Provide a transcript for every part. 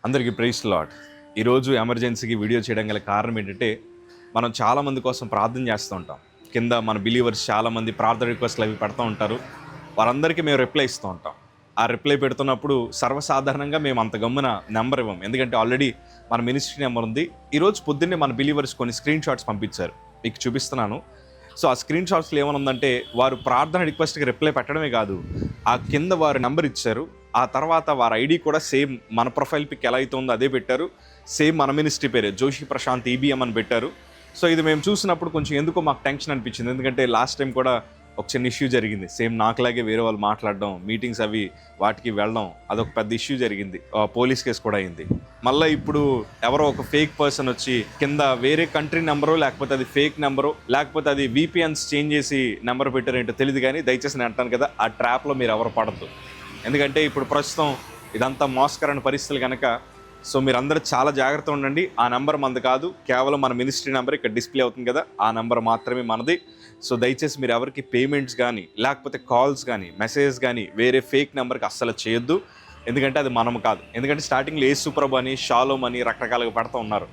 అందరికీ praise lord. ఈరోజు ఎమర్జెన్సీకి వీడియో చేయడం గల కారణం ఏంటంటే, మనం చాలామంది కోసం ప్రార్థన చేస్తూ ఉంటాం. కింద మన బిలీవర్స్ చాలామంది ప్రార్థన రిక్వెస్ట్లు అవి పెడుతూ ఉంటారు. వారందరికీ మేము రిప్లై ఇస్తూ ఉంటాం. ఆ రిప్లై పెడుతున్నప్పుడు సర్వసాధారణంగా మేము అంత గమ్మున నెంబర్ ఇవ్వం, ఎందుకంటే ఆల్రెడీ మన మినిస్ట్రీ నెంబర్ ఉంది. ఈరోజు పొద్దున్నే మన బిలీవర్స్ కొన్ని స్క్రీన్ షాట్స్ పంపించారు, మీకు చూపిస్తున్నాను. సో ఆ స్క్రీన్ షాట్స్లో ఏమనుందంటే, వారు ప్రార్థన రిక్వెస్ట్కి రిప్లై పెట్టడమే కాదు, ఆ కింద వారు నెంబర్ ఇచ్చారు. ఆ తర్వాత వారి ఐడి కూడా సేమ్ మన ప్రొఫైల్ పిక్ ఎలా అయితే ఉందో అదే పెట్టారు. సేమ్ మన మినిస్ట్రీ పేరే జోషి ప్రశాంత్ ఈబీఎం అని పెట్టారు. సో ఇది మేము చూసినప్పుడు కొంచెం ఎందుకో మాకు టెన్షన్ అనిపించింది, ఎందుకంటే లాస్ట్ టైం కూడా ఒక చిన్న ఇష్యూ జరిగింది. సేమ్ నాకులాగే వేరే వాళ్ళు మాట్లాడడం, మీటింగ్స్ అవి వాటికి వెళ్ళడం, అదొక పెద్ద ఇష్యూ జరిగింది. పోలీస్ కేసు కూడా అయింది. మళ్ళీ ఇప్పుడు ఎవరో ఒక ఫేక్ పర్సన్ వచ్చి కింద వేరే కంట్రీ నెంబరు, లేకపోతే అది ఫేక్ నెంబరు, లేకపోతే అది VPNs చేంజ్ చేసి నెంబర్ పెట్టారేంటో తెలియదు. కానీ దయచేసి నేను అంటాను కదా, ఆ ట్రాప్లో మీరు ఎవరు పడద్దు. ఎందుకంటే ఇప్పుడు ప్రస్తుతం ఇదంతా మోసకరమైన పరిస్థితులు కనుక. సో మీరందరూ చాలా జాగ్రత్త ఉండండి. ఆ నెంబర్ మనది కాదు, కేవలం మన మినిస్ట్రీ నెంబర్ ఇక్కడ డిస్ప్లే అవుతుంది కదా, ఆ నెంబర్ మాత్రమే మనది. సో దయచేసి మీరు ఎవరికి పేమెంట్స్ కానీ, లేకపోతే కాల్స్ కానీ, మెసేజెస్ కానీ వేరే ఫేక్ నెంబర్కి అస్సలు చేయొద్దు. ఎందుకంటే అది మనం కాదు. ఎందుకంటే స్టార్టింగ్లో యేసుప్రభు అని, షాలోమ్ అని రకరకాలుగా పెడతా ఉన్నారు.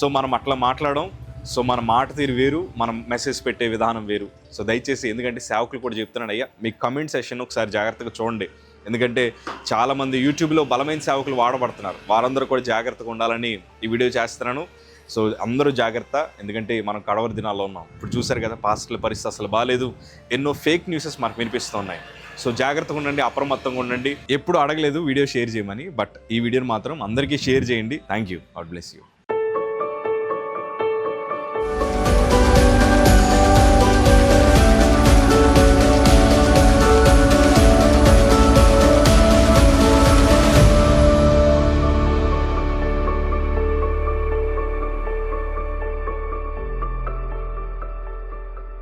సో మనం అట్లా మాట్లాడడం, సో మన మాట తీరు వేరు, మనం మెసేజ్ పెట్టే విధానం వేరు. సో దయచేసి, ఎందుకంటే సేవకులు కూడా చెప్తున్నాడు, అయ్యా మీ కమెంట్ సెషన్ ఒకసారి జాగ్రత్తగా చూడండి. ఎందుకంటే చాలామంది యూట్యూబ్లో బలమైన సేవకులు వాడబడుతున్నారు. వారందరూ కూడా జాగ్రత్తగా ఉండాలని ఈ వీడియో చేస్తున్నాను. సో అందరూ జాగ్రత్త, ఎందుకంటే మనం కడవరి దినాల్లో ఉన్నాం. ఇప్పుడు చూసారు కదా, పాస్టర్ల పరిస్థితి అసలు బాగాలేదు. ఎన్నో ఫేక్ న్యూసెస్ మనకు వినిపిస్తూ ఉన్నాయి. సో జాగ్రత్తగా ఉండండి, అప్రమత్తంగా ఉండండి. ఎప్పుడు అడగలేదు వీడియో షేర్ చేయమని, బట్ ఈ వీడియోని మాత్రం అందరికీ షేర్ చేయండి. Thank you. God bless you.